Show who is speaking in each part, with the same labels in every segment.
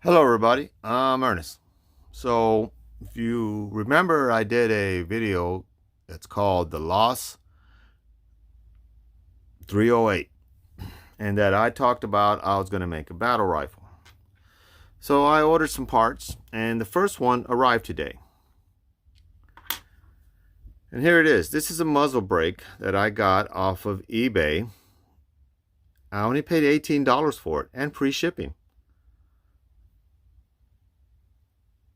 Speaker 1: Hello everybody, I'm Ernest. So if you remember, I did a video that's called The Loss 308, and that I talked about I was going to make a battle rifle. So I ordered some parts, and the first one arrived today. And here it is. This is a muzzle brake that I got off of eBay. I only paid $18 for it and free shipping.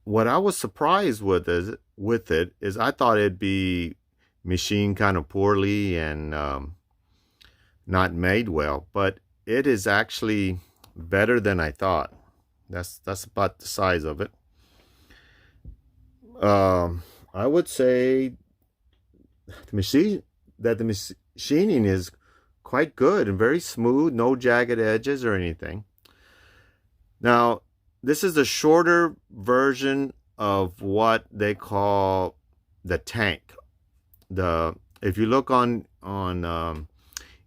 Speaker 1: What I was surprised with it is I thought it'd be machined kind of poorly and not made well, but it is actually better than I thought. That's about the size of it. I would say the machining is quite good and very smooth, no jagged edges or anything. Now, this is a shorter version of what they call the tank. If you look on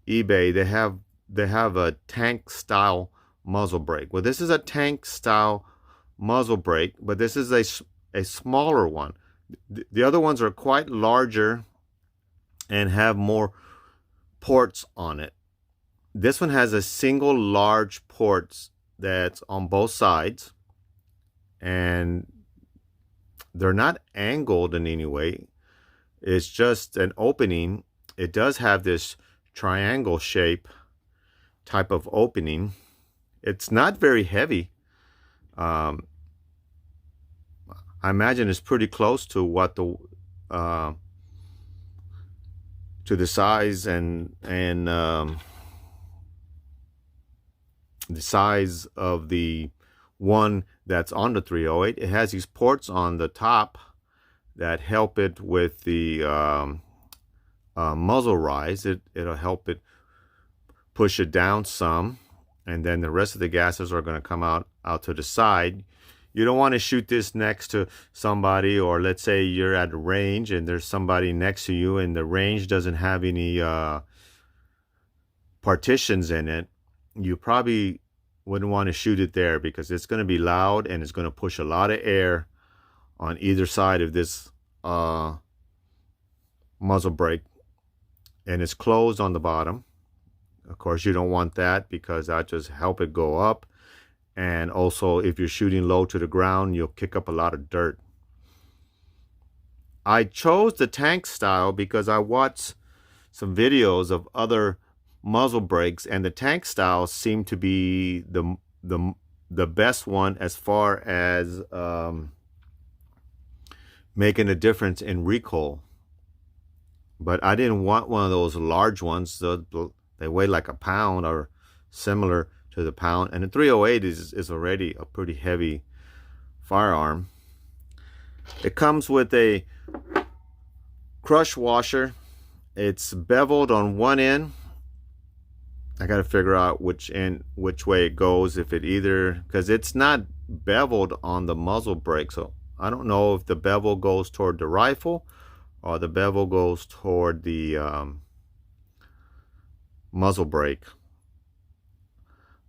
Speaker 1: eBay, they have a tank style muzzle brake. Well, this is a tank style muzzle brake, but this is a smaller one. The other ones are quite larger and have more ports on it. This one has a single large port that's on both sides, and they're not angled in any way. It's just an opening. It does have this triangle shape type of opening. It's not very heavy. I imagine it's pretty close to what the size and the size of the one that's on the 308. It has these ports on the top that help it with the muzzle rise. It'll help it push it down some, and then the rest of the gases are going to come out to the side. You don't want to shoot this next to somebody, or let's say you're at a range and there's somebody next to you and the range doesn't have any partitions in it. You probably wouldn't want to shoot it there because it's going to be loud and it's going to push a lot of air on either side of this muzzle brake, and it's closed on the bottom. Of course, you don't want that because that just help it go up, and also if you're shooting low to the ground, you'll kick up a lot of dirt. I chose the tank style because I watched some videos of other muzzle brakes, and the tank style seemed to be the best one as far as making a difference in recoil. But I didn't want one of those large ones. So they weigh like a pound or similar to the pound, and the 308 is already a pretty heavy firearm. It comes with a crush washer. It's beveled on one end. I got to figure out which way it goes, if it either, because it's not beveled on the muzzle brake, so I don't know if the bevel goes toward the rifle or the bevel goes toward the muzzle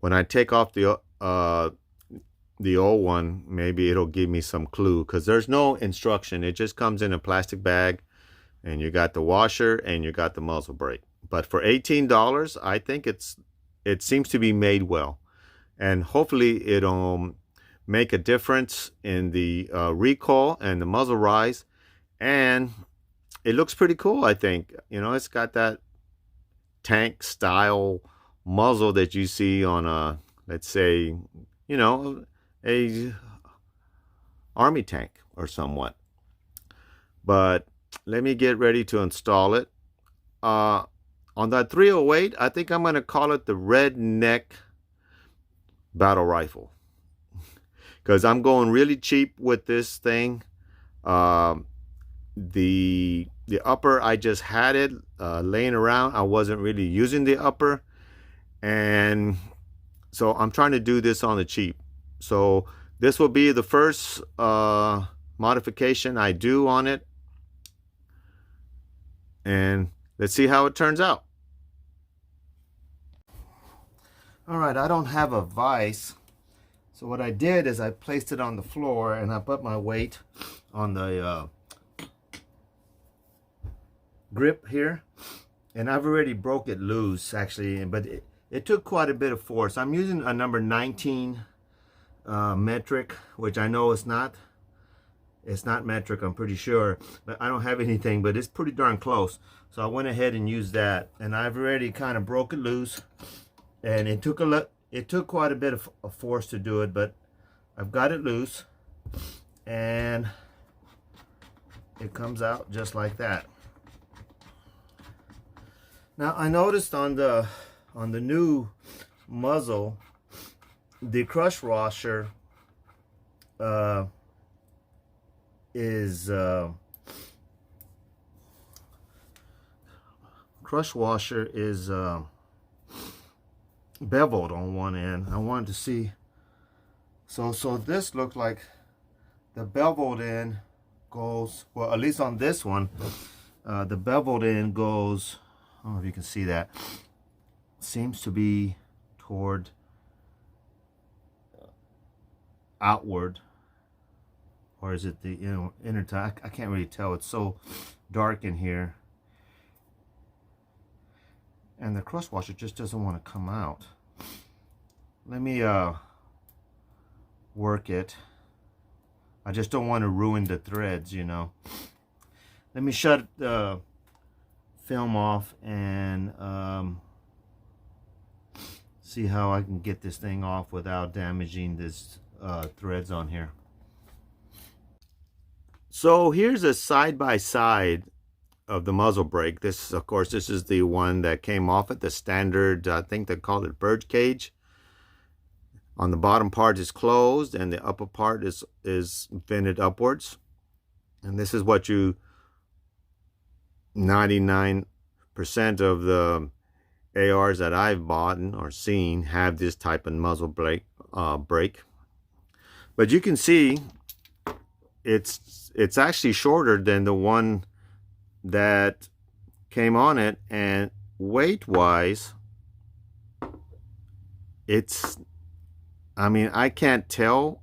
Speaker 1: When I take off the old one, maybe it'll give me some clue, because there's no instruction. It just comes in a plastic bag, and you got the washer and you got the muzzle brake. But for $18, I think it seems to be made well, and hopefully it'll make a difference in the recoil and the muzzle rise, and it looks pretty cool. I think, you know, it's got that tank style muzzle that you see on a, let's say, you know, a army tank or somewhat. But let me get ready to install it. On that 308, I think I'm going to call it the redneck battle rifle, because I'm going really cheap with this thing. The upper, I just had it laying around. I wasn't really using the upper, and so I'm trying to do this on the cheap. So this will be the first modification I do on it, and let's see how it turns out. All right, I don't have a vise, So what I did is I placed it on the floor and I put my weight on the grip here, and I've already broke it loose actually, but it took quite a bit of force. I'm using a number 19 metric, which I know it's not metric, I'm pretty sure, but I don't have anything, but it's pretty darn close. So I went ahead and used that, and I've already kind of broke it loose, and it took quite a bit of force to do it, but I've got it loose, and it comes out just like that. Now I noticed on the new muzzle, the crush washer is beveled on one end. I wanted to see, so this looked like the beveled end goes, well, at least on this one, the beveled end goes, I don't know if you can see that, seems to be toward outward, or is it the inner tie? I can't really tell, it's so dark in here, and the crush washer just doesn't want to come out. Let me work it. I just don't want to ruin the threads, you know. Let me shut the film off and see how I can get this thing off without damaging this threads on here. So here's a side-by-side of the muzzle brake. This, of course, this is the one that came off at the standard, I think they call it bird cage. On the bottom part is closed and the upper part is vented upwards. And this is what 99% of the ARs that I've bought or seen have this type of muzzle brake. But you can see it's actually shorter than the one that came on it, and weight wise it's, I mean, I can't tell.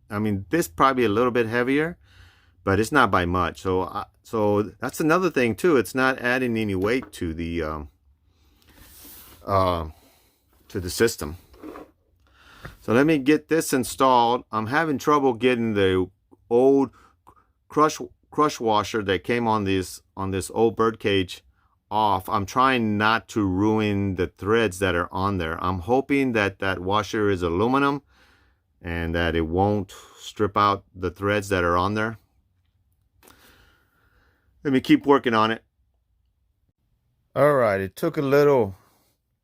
Speaker 1: I mean, this probably a little bit heavier, but it's not by much. So so that's another thing too, it's not adding any weight to the system. So let me get this installed. I'm having trouble getting the old crush washer that came on this old birdcage off. I'm trying not to ruin the threads that are on there. I'm hoping that that washer is aluminum and that it won't strip out the threads that are on there. Let me keep working on it. All right, it took a little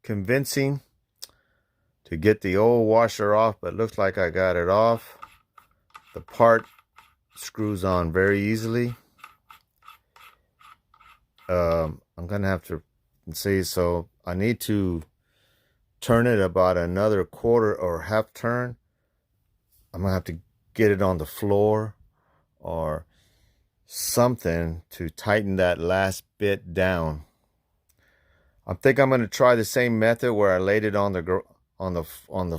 Speaker 1: convincing to get the old washer off, but it looks like I got it off. The part screws on very easily. I'm gonna have to see, so I need to turn it about another quarter or half turn. I'm gonna have to get it on the floor or something to tighten that last bit down. I think I'm gonna try the same method where I laid it on the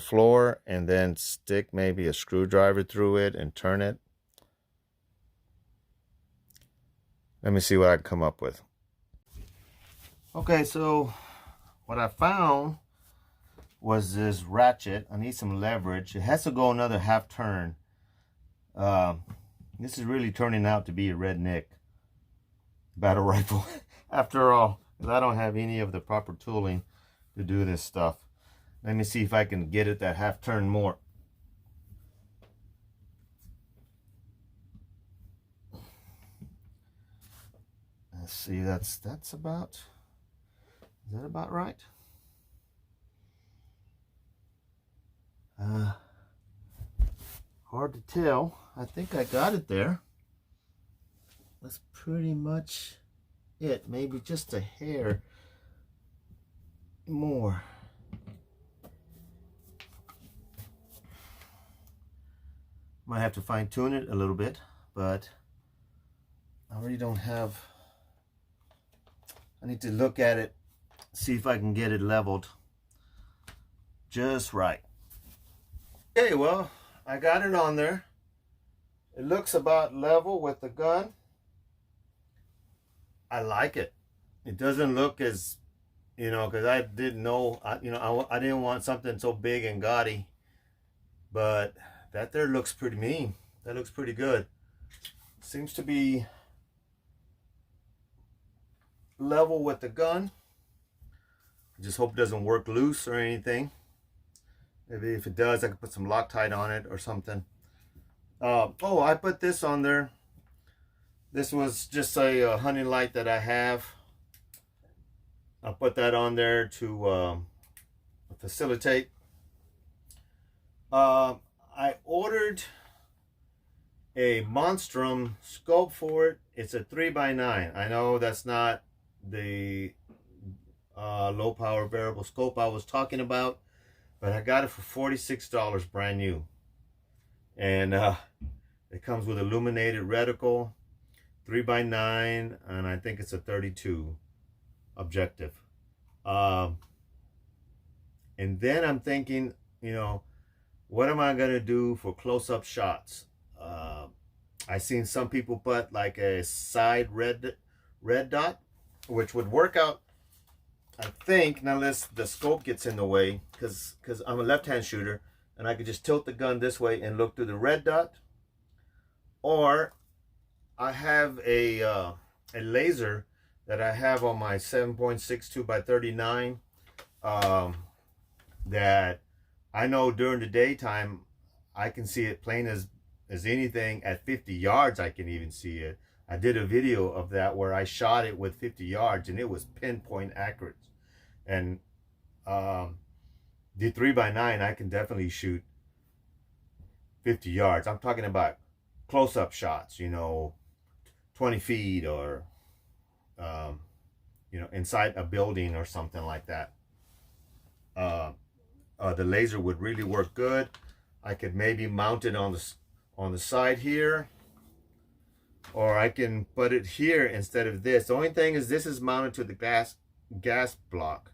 Speaker 1: floor and then stick maybe a screwdriver through it and turn it. Let me see what I can come up with. Okay, so what I found was this ratchet. I need some leverage. It has to go another half turn. This is really turning out to be a redneck battle rifle after all, because I don't have any of the proper tooling to do this stuff. Let me see if I can get it that half turn more. Let's see, that's about, is that about right? Hard to tell. I think I got it there. That's pretty much it. Maybe just a hair more. Might have to fine tune it a little bit, but I really don't have, I need to look at it, see if I can get it leveled just right. Okay, well, I got it on there. It looks about level with the gun. I like it. It doesn't look as, because I didn't know, I didn't want something so big and gaudy, but that there looks pretty mean. That looks pretty good. Seems to be level with the gun. I just hope it doesn't work loose or anything. Maybe if it does, I could put some Loctite on it or something. Oh, I put this on there. This was just a hunting light that I have. I'll put that on there to facilitate. I ordered a Monstrum scope for it. It's a 3x9. I know that's not the low power variable scope I was talking about, but I got it for $46 brand new. And it comes with illuminated reticle, 3x9, and I think it's a 32 objective. And then I'm thinking, what am I gonna do for close-up shots? I seen some people put like a side red dot, which would work out, I think, unless the scope gets in the way, because I'm a left-hand shooter, and I could just tilt the gun this way and look through the red dot. Or I have a laser that I have on my 7.62 by 39 that I know during the daytime I can see it plain as anything. At 50 yards I can even see it. I did a video of that where I shot it with 50 yards and it was pinpoint accurate. And the 3x9 I can definitely shoot 50 yards. I'm talking about close-up shots, 20 feet or inside a building or something like that. The laser would really work good. I could maybe mount it on the side here, or I can put it here instead of this. The only thing is this is mounted to the gas block.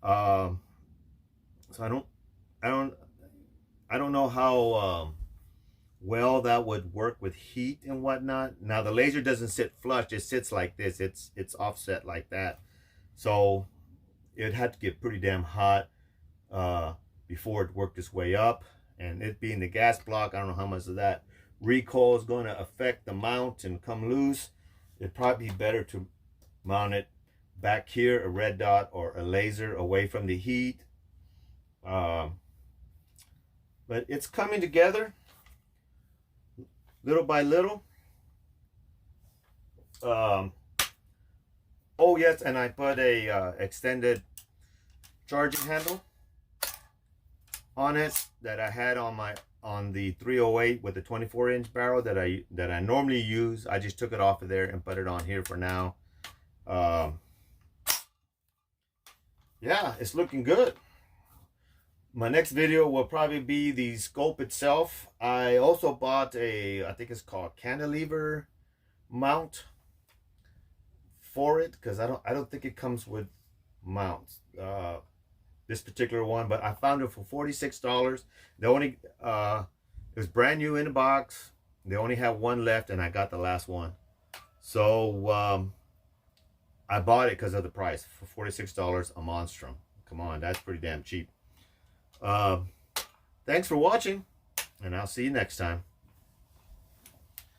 Speaker 1: So I don't know how well that would work with heat and whatnot. Now the laser doesn't sit flush; it sits like this. It's offset like that. So it had to get pretty damn hot before it worked its way up. And it being the gas block, I don't know how much of that recoil is going to affect the mount and come loose. It'd probably be better to mount it back here, a red dot or a laser away from the heat. But it's coming together little by little. Oh yes, and I put a extended charging handle on it that I had on the 308 with the 24-inch barrel that I normally use. I just took it off of there and put it on here for now. Yeah, it's looking good. My next video will probably be the scope itself. I also bought I think it's called cantilever mount for it, because I don't think it comes with mounts. This particular one, but I found it for $46. They only it was brand new in the box. They only have one left, and I got the last one. So I bought it because of the price, for $46 a Monstrum. Come on, that's pretty damn cheap. Thanks for watching, and I'll see you next time.